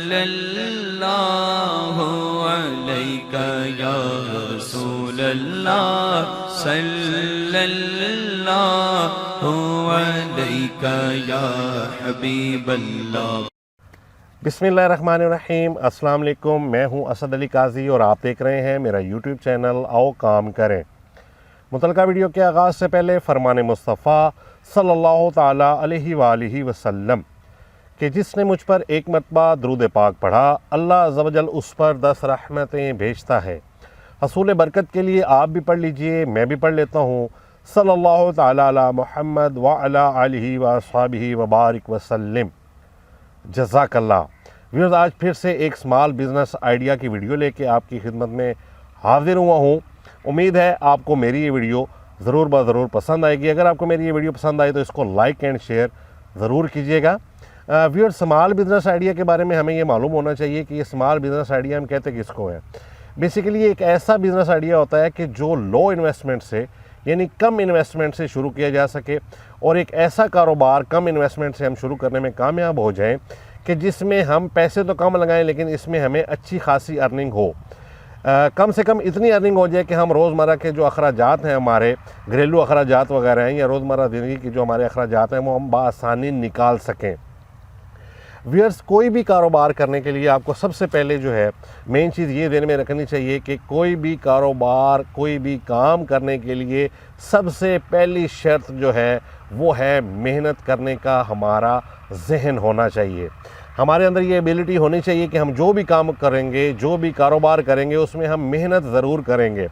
सल्लल्लाहु अलैका या रसूलल्लाह सल्लल्लाहु अलैका या हबीबल्लाह। बिस्मिल्लाहिर्रहमानिर्रहीम। अस्सलाम वालेकुम। मैं हूं असद अली काजी और आप देख रहे हैं मेरा यूट्यूब चैनल आओ काम करें। मुतलका वीडियो के आगाज़ से पहले फरमान मुस्तफ़ा सल्लल्लाहु ताला अलैहि वालिहि वसल्लम कि जिसने मुझ पर एक मरतबा दरूद पाक पढ़ा अल्लाह अज़्ज़ व जल उस पर 10 रहमतें भेजता है। हसूल बरकत के लिए आप भी पढ़ लीजिए, मैं भी पढ़ लेता हूँ। सल्लल्लाहु ताला अला मुहम्मद व अला आलिहि व अस्हाबिहि व बारिक वसल्लम। जज़ाकल्लाह। व्यूअर्स, आज फिर से एक स्मॉल बिज़नेस आइडिया की वीडियो लेके आपकी खिदमत में हाजिर हुआ हूँ। उम्मीद है आपको मेरी ये वीडियो ज़रूर ज़रूर पसंद आएगी। अगर आपको मेरी ये वीडियो पसंद आई तो इसको लाइक एंड शेयर ज़रूर कीजिएगा। व्यूअर्स, स्मॉल बिज़नेस आइडिया के बारे में हमें ये मालूम होना चाहिए कि ये स्मॉल बिज़नेस आइडिया हम कहते किसको है। बेसिकली एक ऐसा बिज़नेस आइडिया होता है कि जो लो इन्वेस्टमेंट से यानी कम इन्वेस्टमेंट से शुरू किया जा सके और एक ऐसा कारोबार कम इन्वेस्टमेंट से हम शुरू करने में कामयाब हो जाएं कि जिसमें हम पैसे तो कम लगाएं लेकिन इसमें हमें अच्छी खासी अर्निंग हो। कम से कम इतनी अर्निंग हो जाए कि हम रोज़मर्रा के जो अखराजात हैं, हमारे घरेलू अखराजात वगैरह हैं या रोज़मर्रा ज़िंदगी की जो हमारे अखराजात हैं, वो हम बआसानी निकाल सकें। व्यूअर्स, कोई भी कारोबार करने के लिए आपको सबसे पहले जो है मेन चीज़ ये ध्यान में रखनी चाहिए कि कोई भी कारोबार कोई भी काम करने के लिए सबसे पहली शर्त जो है वो है मेहनत करने का हमारा जहन होना चाहिए। हमारे अंदर ये एबिलिटी होनी चाहिए कि हम जो भी काम करेंगे, जो भी कारोबार करेंगे, उसमें हम मेहनत ज़रूर करेंगे।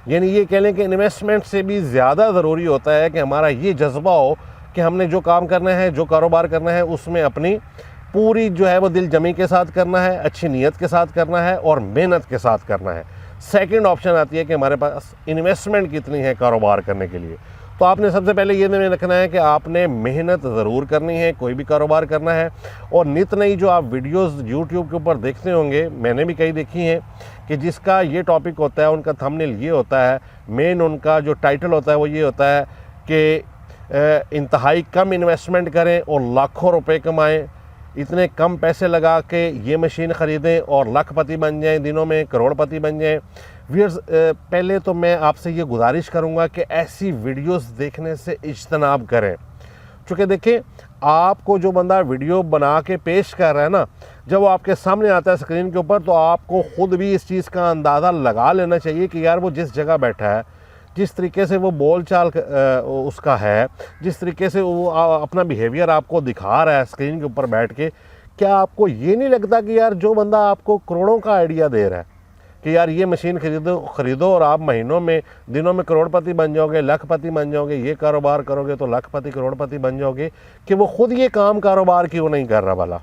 यानी ये कह लें कि इन्वेस्टमेंट से भी ज़्यादा ज़रूरी होता है कि हमारा ये जज्बा हो कि हमने जो काम करना है, जो कारोबार करना है, उसमें अपनी पूरी जो है वो दिल जमी के साथ करना है, अच्छी नीयत के साथ करना है और मेहनत के साथ करना है। सेकंड ऑप्शन आती है कि हमारे पास इन्वेस्टमेंट कितनी है कारोबार करने के लिए। तो आपने सबसे पहले ये ध्यान रखना है कि आपने मेहनत ज़रूर करनी है, कोई भी कारोबार करना है। और नित नई जो आप वीडियोस यूट्यूब के ऊपर देखते होंगे, मैंने भी कई देखी हैं कि जिसका ये टॉपिक होता है, उनका थंबनेल ये होता है, मेन उनका जो टाइटल होता है वो ये होता है कि इंतहाई कम इन्वेस्टमेंट करें और लाखों रुपए कमाएँ, इतने कम पैसे लगा के ये मशीन ख़रीदें और लखपति बन जाएं, दिनों में करोड़पति बन जाएं। व्यूअर्स, पहले तो मैं आपसे ये गुजारिश करूंगा कि ऐसी वीडियोस देखने से इज्तनाब करें। चूँकि देखें, आपको जो बंदा वीडियो बना के पेश कर रहा है ना, जब वो आपके सामने आता है स्क्रीन के ऊपर, तो आपको ख़ुद भी इस चीज़ का अंदाज़ा लगा लेना चाहिए कि यार वो जिस जगह बैठा है, जिस तरीके से वो बोल चाल उसका है, जिस तरीके से वो अपना बिहेवियर आपको दिखा रहा है स्क्रीन के ऊपर बैठ के, क्या आपको ये नहीं लगता कि यार जो बंदा आपको करोड़ों का आइडिया दे रहा है कि यार ये मशीन ख़रीदो और आप महीनों में, दिनों में करोड़पति बन जाओगे, लखपति बन जाओगे, ये कारोबार करोगे तो लखपति करोड़पति बन जाओगे, कि वो ख़ुद ये काम कारोबार क्यों नहीं कर रहा भला?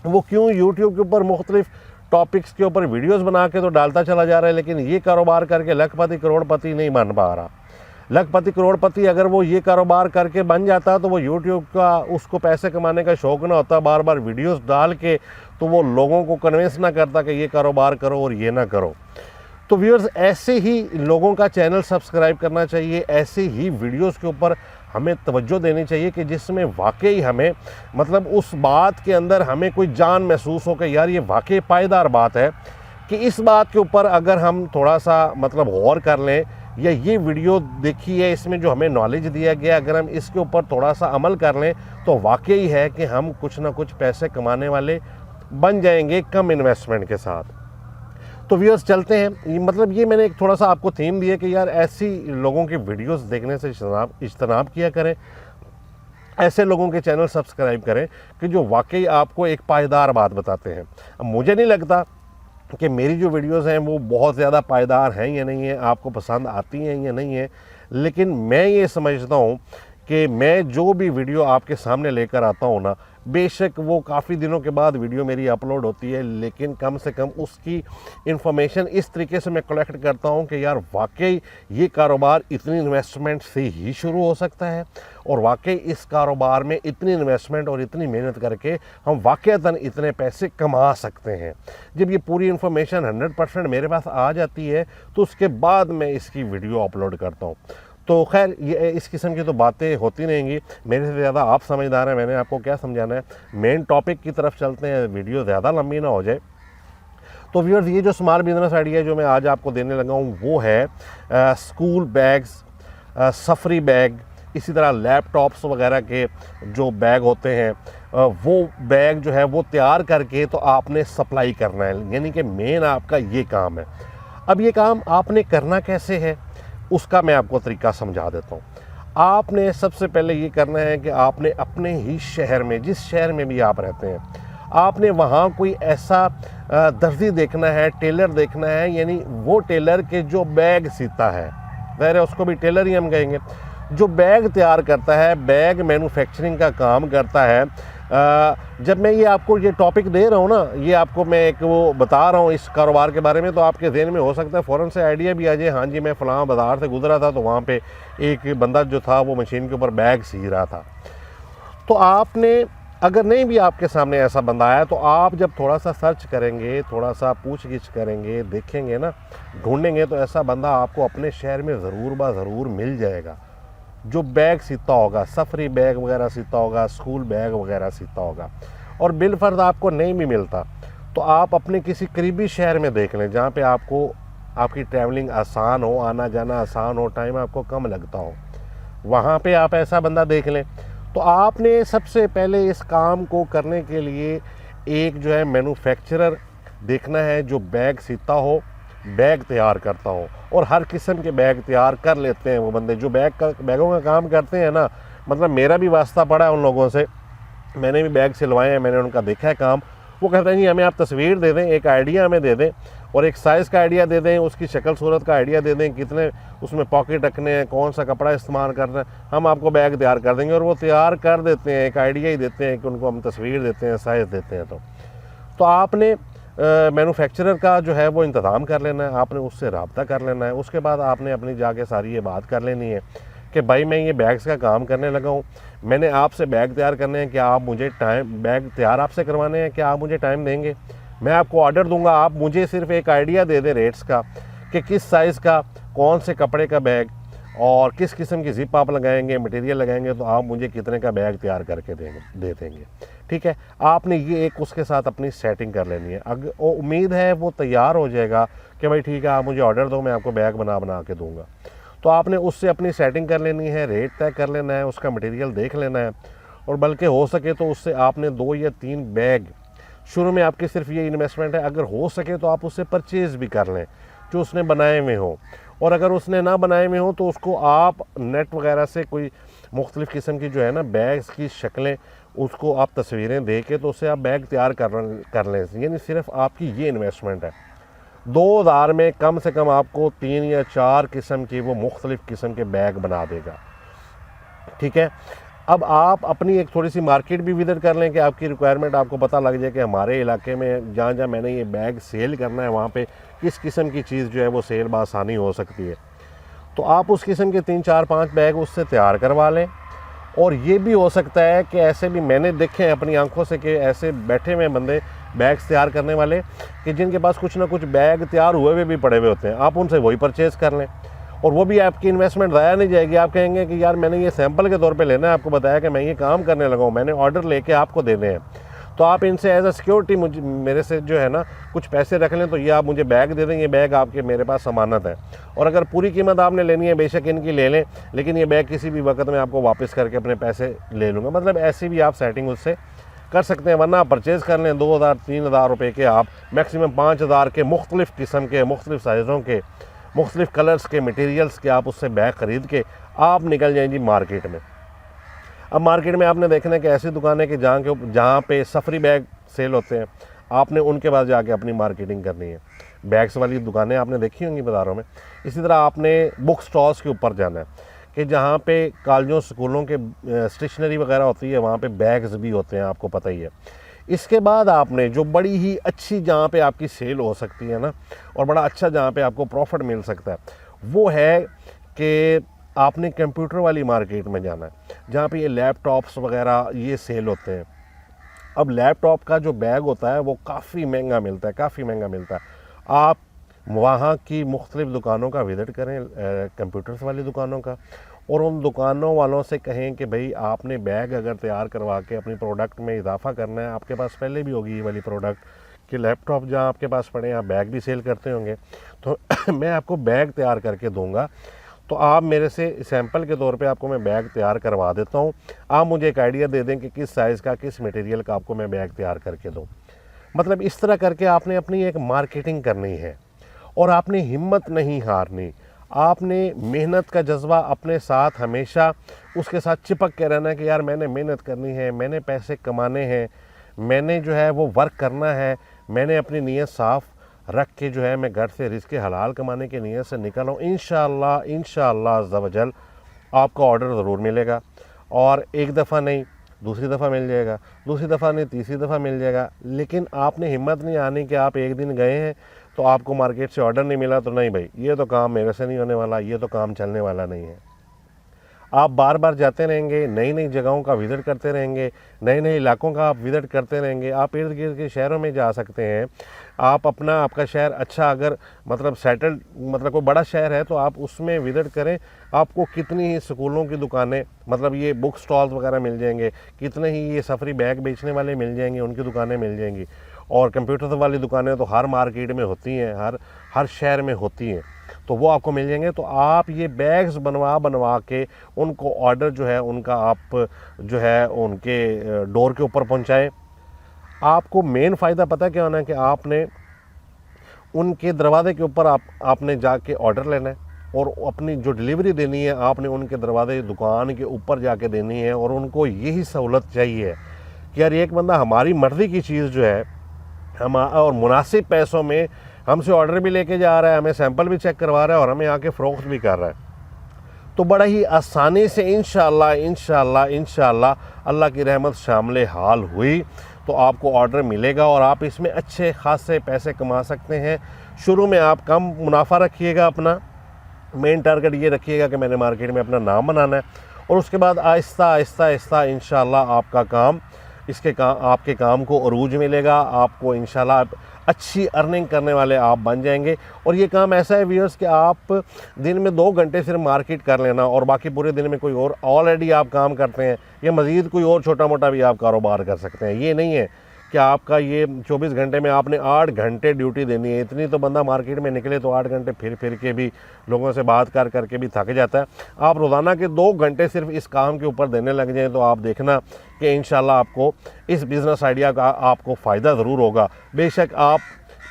वो क्यों यूट्यूब के ऊपर मुख्तलिफ टॉपिक्स के ऊपर वीडियोस बना के तो डालता चला जा रहा है, लेकिन ये कारोबार करके लखपति करोड़पति नहीं बन पा रहा। लखपति करोड़पति अगर वो ये कारोबार करके बन जाता तो वो यूट्यूब का उसको पैसे कमाने का शौक़ ना होता, बार बार वीडियोस डाल के तो वो लोगों को कन्विंस ना करता कि ये कारोबार करो और ये ना करो। तो व्यूअर्स, ऐसे ही लोगों का चैनल सब्सक्राइब करना चाहिए, ऐसे ही वीडियोस के ऊपर हमें तवज्जो देनी चाहिए कि जिसमें वाकई हमें मतलब उस बात के अंदर हमें कोई जान महसूस हो कि यार ये वाकई पायदार बात है, कि इस बात के ऊपर अगर हम थोड़ा सा मतलब गौर कर लें या ये वीडियो देखी है, इसमें जो हमें नॉलेज दिया गया, अगर हम इसके ऊपर थोड़ा सा अमल कर लें तो वाकई है कि हम कुछ ना कुछ पैसे कमाने वाले बन जाएंगे कम इन्वेस्टमेंट के साथ। तो व्यूअर्स, चलते हैं। मतलब ये मैंने एक थोड़ा सा आपको थीम दिया कि यार ऐसी लोगों की वीडियोस देखने से इज्तनाब किया करें, ऐसे लोगों के चैनल सब्सक्राइब करें कि जो वाकई आपको एक पायदार बात बताते हैं। अब मुझे नहीं लगता कि मेरी जो वीडियोस हैं वो बहुत ज़्यादा पायदार हैं या नहीं है, आपको पसंद आती हैं या नहीं है, लेकिन मैं ये समझता हूँ कि मैं जो भी वीडियो आपके सामने लेकर आता हूँ ना, बेशक वो काफ़ी दिनों के बाद वीडियो मेरी अपलोड होती है, लेकिन कम से कम उसकी इन्फॉर्मेशन इस तरीके से मैं कलेक्ट करता हूं कि यार वाकई ये कारोबार इतनी इन्वेस्टमेंट से ही शुरू हो सकता है और वाकई इस कारोबार में इतनी इन्वेस्टमेंट और इतनी मेहनत करके हम वाकईतन इतने पैसे कमा सकते हैं। जब ये पूरी इन्फॉर्मेशन 100% मेरे पास आ जाती है तो उसके बाद मैं इसकी वीडियो अपलोड करता हूँ। तो खैर ये इस किस्म की तो बातें होती रहेंगी, मेरे से ज़्यादा आप समझदार हैं, मैंने आपको क्या समझाना है। मेन टॉपिक की तरफ चलते हैं, वीडियो ज़्यादा लंबी ना हो जाए। तो व्यूअर्स, ये जो स्मॉल बिजनेस आइडिया जो मैं आज आपको देने लगा हूँ वो है स्कूल बैग्स, सफरी बैग, इसी तरह लैपटॉप्स वगैरह के जो बैग होते हैं वो बैग जो है वो तैयार करके तो आपने सप्लाई करना है, यानी कि मेन आपका ये काम है। अब ये काम आपने करना कैसे है उसका मैं आपको तरीका समझा देता हूँ। आपने सबसे पहले ये करना है कि आपने अपने ही शहर में, जिस शहर में भी आप रहते हैं, आपने वहाँ कोई ऐसा दर्जी देखना है, टेलर देखना है, यानी वो टेलर के जो बैग सीता है, ज़ाहिर है उसको भी टेलर ही हम कहेंगे, जो बैग तैयार करता है, बैग मैन्युफैक्चरिंग का काम करता है। जब मैं ये आपको ये टॉपिक दे रहा हूँ ना, ये आपको मैं एक वो बता रहा हूँ इस कारोबार के बारे में, तो आपके जहन में हो सकता है फ़ौरन से आइडिया भी आ जाए, हाँ जी मैं फ़लाँ बाज़ार से गुजरा था तो वहाँ पे एक बंदा जो था वो मशीन के ऊपर बैग सी रहा था। तो आपने, अगर नहीं भी आपके सामने ऐसा बंदा आया, तो आप जब थोड़ा सा सर्च करेंगे, थोड़ा सा पूछ-गिछ करेंगे, देखेंगे ना, ढूंढेंगे, तो ऐसा बंदा आपको अपने शहर में ज़रूर ब ज़रूर मिल जाएगा जो बैग सीता होगा, सफरी बैग वगैरह सीता होगा, स्कूल बैग वगैरह सीता होगा। और बिलफर्ज आपको नहीं भी मिलता तो आप अपने किसी करीबी शहर में देख लें जहाँ पे आपको आपकी ट्रैवलिंग आसान हो, आना जाना आसान हो, टाइम आपको कम लगता हो, वहाँ पे आप ऐसा बंदा देख लें। तो आपने सबसे पहले इस काम को करने के लिए एक जो है मैन्युफैक्चरर देखना है जो बैग सीता हो, बैग तैयार करता हो, और हर किस्म के बैग तैयार कर लेते हैं वो बंदे जो बैगों का काम करते हैं ना। मतलब मेरा भी वास्ता पड़ा है उन लोगों से, मैंने भी बैग सिलवाए हैं, मैंने उनका देखा है काम। वो कहते हैं जी हमें आप तस्वीर दे दें, एक आइडिया हमें दे दें, और एक साइज़ का आइडिया दे दें, उसकी शक्ल सूरत का आइडिया दे दें, कितने उसमें पॉकेट रखने हैं, कौन सा कपड़ा इस्तेमाल करना है, हम आपको बैग तैयार कर देंगे। और वो तैयार कर देते हैं, एक आइडिया ही देते हैं कि उनको हम तस्वीर देते हैं, साइज़ देते हैं। तो आपने मैन्युफैक्चरर का जो है वो इंतज़ाम कर लेना है, आपने उससे रब्ता कर लेना है। उसके बाद आपने अपनी जाके सारी ये बात कर लेनी है कि भाई मैं ये बैग्स का काम करने लगा हूँ, मैंने आपसे बैग तैयार करने हैं, क्या आप मुझे टाइम, बैग तैयार आपसे करवाने हैं, क्या आप मुझे टाइम देंगे? मैं आपको ऑर्डर दूंगा, आप मुझे सिर्फ एक आइडिया दे दें रेट्स का कि किस साइज़ का, कौन से कपड़े का बैग और किस किस्म की जिप आप लगाएंगे, मटेरियल लगाएंगे, तो आप मुझे कितने का बैग तैयार करके दे देंगे। ठीक है, आपने ये एक उसके साथ अपनी सेटिंग कर लेनी है। अगर वो उम्मीद है वो तैयार हो जाएगा कि भाई ठीक है आप मुझे ऑर्डर दो, मैं आपको बैग बना के दूंगा, तो आपने उससे अपनी सेटिंग कर लेनी है, रेट तय कर लेना है, उसका मटेरियल देख लेना है, और बल्कि हो सके तो उससे आपने 2 या 3 बैग, शुरू में आपकी सिर्फ ये इन्वेस्टमेंट है, अगर हो सके तो आप उससे परचेज़ भी कर लें जो उसने बनाए हुए हो, और अगर उसने ना बनाए हुए हो तो उसको आप नेट वगैरह से कोई मुख्तलिफ़ किस्म की जो है ना बैग्स की शक्लें, उसको आप तस्वीरें दे के तो उससे आप बैग तैयार कर लें। यानी सिर्फ आपकी ये इन्वेस्टमेंट है। 2000 में कम से कम आपको 3 या 4 किस्म की वो मुख्तलिफ़ किस्म के बैग बना देगा। ठीक है, अब आप अपनी एक थोड़ी सी मार्केट भी विजिट कर लें कि आपकी रिक्वायरमेंट, आपको पता लग जाए कि हमारे इलाके में जहाँ जहाँ मैंने ये बैग सेल करना है वहाँ पे किस किस्म की चीज़ जो है वो सेल बआसानी हो सकती है। तो आप उस किस्म के 3, 4, 5 बैग उससे तैयार करवा लें। और ये भी हो सकता है कि ऐसे भी मैंने देखे हैं अपनी आंखों से कि ऐसे बैठे हुए बंदे बैग्स तैयार करने वाले कि जिनके पास कुछ ना कुछ बैग तैयार हुए हुए भी पड़े हुए होते हैं, आप उनसे वही परचेज़ कर लें और वो भी आपकी इन्वेस्टमेंट ज़ाया नहीं जाएगी। आप कहेंगे कि यार मैंने ये सैंपल के तौर पे लेना है, आपको बताया कि मैं ये काम करने लगा हूँ, मैंने ऑर्डर लेके आपको देने हैं, तो आप इनसे एज अ सिक्योरिटी मुझे, मेरे से जो है ना कुछ पैसे रख लें, तो ये आप मुझे बैग दे दें, ये बैग आपके मेरे पास ज़मानत है, और अगर पूरी कीमत आपने लेनी है बेशक इनकी ले लें, लेकिन ये बैग किसी भी वक्त में आपको वापस करके अपने पैसे ले लूँगा। मतलब ऐसी भी आप सेटिंग उससे कर सकते हैं, वरना आप परचेज़ कर लें 2000-3000 रुपये के, आप मैक्सिमम 5000 के मुख्तलिफ़ किस्म के, मुख्तलिफ़ साइज़ों के, मुख्तलिफ़ कलर्स के, मटेरियल्स के आप उससे बैग ख़रीद के आप निकल जाएँ जी मार्केट में। अब मार्केट में आपने देखना है कि ऐसी दुकानें कि जहाँ पे सफरी बैग सेल होते हैं, आपने उनके पास जाके अपनी मार्केटिंग करनी है। बैग्स वाली दुकानें आपने देखी होंगी बाज़ारों में। इसी तरह आपने बुक स्टॉल्स के ऊपर जाना है कि जहाँ पे कॉलेजों स्कूलों के स्टेशनरी वगैरह होती है, वहाँ पे बैग्स भी होते हैं, आपको पता ही है। इसके बाद आपने जो बड़ी ही अच्छी जहाँ पे आपकी सेल हो सकती है ना, और बड़ा अच्छा जहाँ पे आपको प्रॉफिट मिल सकता है, वो है कि आपने कंप्यूटर वाली मार्केट में जाना है, जहाँ पे ये लैपटॉप्स वगैरह ये सेल होते हैं। अब लैपटॉप का जो बैग होता है वो काफ़ी महंगा मिलता है, काफ़ी महंगा मिलता है। आप वहाँ की मुख्तलिफ़ दुकानों का विज़िट करें, कंप्यूटर्स वाली दुकानों का, और उन दुकानों वालों से कहें कि भाई आपने बैग अगर तैयार करवा के अपनी प्रोडक्ट में इजाफा करना है, आपके पास पहले भी होगी ये वाली प्रोडक्ट कि लैपटॉप जहाँ आपके पास पड़े हैं, आप बैग भी सेल करते होंगे, तो मैं आपको बैग तैयार करके दूंगा, तो आप मेरे से सैंपल के तौर पे आपको मैं बैग तैयार करवा देता हूँ, आप मुझे एक आइडिया दे दें कि किस साइज़ का, किस मटेरियल का आपको मैं बैग तैयार करके दूँ। मतलब इस तरह करके आपने अपनी एक मार्केटिंग करनी है और आपने हिम्मत नहीं हारनी, आपने मेहनत का जज्बा अपने साथ हमेशा उसके साथ चिपक के रहना कि यार मैंने मेहनत करनी है, मैंने पैसे कमाने हैं, मैंने जो है वो वर्क करना है, मैंने अपनी नीयत साफ़ रख के जो है मैं घर से रिज़्क़ हलाल कमाने की नीयत से निकल आऊँ। इंशाअल्लाह अज़्ज़ा वजल आपका ऑर्डर ज़रूर मिलेगा, और एक दफ़ा नहीं, दूसरी दफ़ा मिल जाएगा, दूसरी दफ़ा नहीं, तीसरी दफ़ा मिल जाएगा। लेकिन आपने हिम्मत नहीं आनी कि आप एक दिन गए हैं तो आपको मार्केट से ऑर्डर नहीं मिला, तो नहीं भाई ये तो काम मेरे से नहीं होने वाला, ये तो काम चलने वाला नहीं है। आप बार बार जाते रहेंगे, नई नई जगहों का विज़िट करते रहेंगे, नए नए इलाकों का आप विज़िट करते रहेंगे, आप इर्द गिर्द के शहरों में जा सकते हैं। आप आपका शहर अच्छा अगर मतलब सेटल्ड, मतलब कोई बड़ा शहर है तो आप उसमें विज़िट करें, आपको कितनी ही स्कूलों की दुकानें, मतलब ये बुक स्टॉल्स वगैरह मिल जाएंगे, कितने ही ये सफरी बैग बेचने वाले मिल जाएंगे, उनकी दुकानें मिल जाएंगी। और कंप्यूटर वाली दुकानें तो हर मार्केट में होती हैं, हर शहर में होती हैं, तो वो आपको मिल जाएंगे। तो आप ये बैग्स बनवा के उनको ऑर्डर जो है उनका आप जो है उनके डोर के ऊपर पहुंचाएं। आपको मेन फ़ायदा पता क्या होना है कि आपने उनके दरवाजे के ऊपर आपने जाके ऑर्डर लेना है, और अपनी जो डिलीवरी देनी है आपने उनके दरवाजे दुकान के ऊपर जाके देनी है। और उनको यही सहूलत चाहिए कि यार एक बंदा हमारी मर्ज़ी की चीज़ जो है हम और मुनासिब पैसों में हमसे ऑर्डर भी लेके जा रहा है, हमें सैंपल भी चेक करवा रहा है और हमें आके फ़रोख्त भी कर रहा है, तो बड़ा ही आसानी से इंशाअल्लाह अल्लाह की रहमत शामिल हाल हुई तो आपको ऑर्डर मिलेगा और आप इसमें अच्छे खासे पैसे कमा सकते हैं। शुरू में आप कम मुनाफा रखिएगा, अपना मेन टारगेट ये रखिएगा कि मैंने मार्केट में अपना नाम बनाना है, और उसके बाद आहिस्ता इंशाअल्लाह आपका काम आपके काम को अरूज मिलेगा, आपको इंशाल्लाह अच्छी अर्निंग करने वाले आप बन जाएंगे। और ये काम ऐसा है व्यूअर्स कि आप दिन में 2 घंटे सिर्फ मार्केट कर लेना और बाकी पूरे दिन में कोई और ऑलरेडी आप काम करते हैं या मज़ीद कोई और छोटा मोटा भी आप कारोबार कर सकते हैं। ये नहीं है कि आपका ये 24 घंटे में आपने 8 घंटे ड्यूटी देनी है। इतनी तो बंदा मार्केट में निकले तो 8 घंटे फिर के भी लोगों से बात करके भी थक जाता है। आप रोज़ाना के 2 घंटे सिर्फ इस काम के ऊपर देने लग जाएँ तो आप देखना कि इंशाल्लाह आपको इस बिज़नेस आइडिया का आपको फ़ायदा ज़रूर होगा। बेशक आप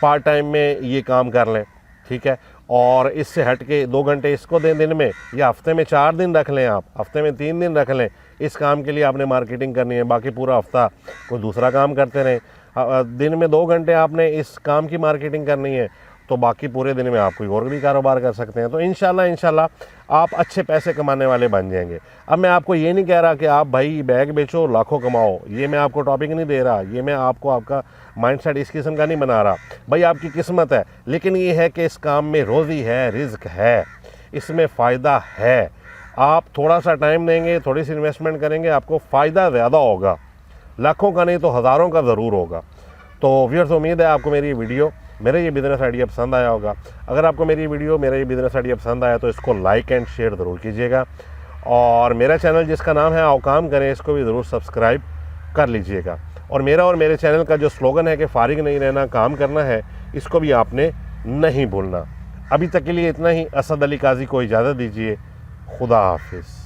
पार्ट टाइम में ये काम कर लें, ठीक है, और इससे हट के 2 घंटे इसको दें दिन में, या हफ्ते में 4 दिन रख लें, आप हफ्ते में 3 दिन रख लें। इस काम के लिए आपने मार्केटिंग करनी है, बाकी पूरा हफ्ता कोई दूसरा काम करते रहें। दिन में 2 घंटे आपने इस काम की मार्केटिंग करनी है तो बाकी पूरे दिन में आप कोई और भी कारोबार कर सकते हैं। तो इंशाल्लाह आप अच्छे पैसे कमाने वाले बन जाएंगे। अब मैं आपको ये नहीं कह रहा कि आप भाई बैग बेचो लाखों कमाओ, ये मैं आपको टॉपिक नहीं दे रहा, ये मैं आपको आपका माइंडसेट इस किस्म का नहीं बना रहा। भाई आपकी किस्मत है, लेकिन ये है कि इस काम में रोज़ी है, रिज़्क है, इसमें फ़ायदा है। आप थोड़ा सा टाइम देंगे, थोड़ी सी इन्वेस्टमेंट करेंगे, आपको फ़ायदा ज़्यादा होगा, लाखों का नहीं तो हज़ारों का ज़रूर होगा। तो व्यूअर्स, उम्मीद है आपको मेरी वीडियो, मेरा ये बिज़नेस आइडिया पसंद आया होगा। अगर आपको मेरी वीडियो, मेरा ये बिज़नेस आइडिया पसंद आया तो इसको लाइक एंड शेयर ज़रूर कीजिएगा, और मेरा चैनल जिसका नाम है आओ काम करें, इसको भी ज़रूर सब्सक्राइब कर लीजिएगा। और मेरे चैनल का जो स्लोगन है कि फारिग नहीं रहना, काम करना है, इसको भी आपने नहीं भूलना। अभी तक के लिए इतना ही। असद अली काजी को इजाज़त दीजिए। खुदा हाफिज़।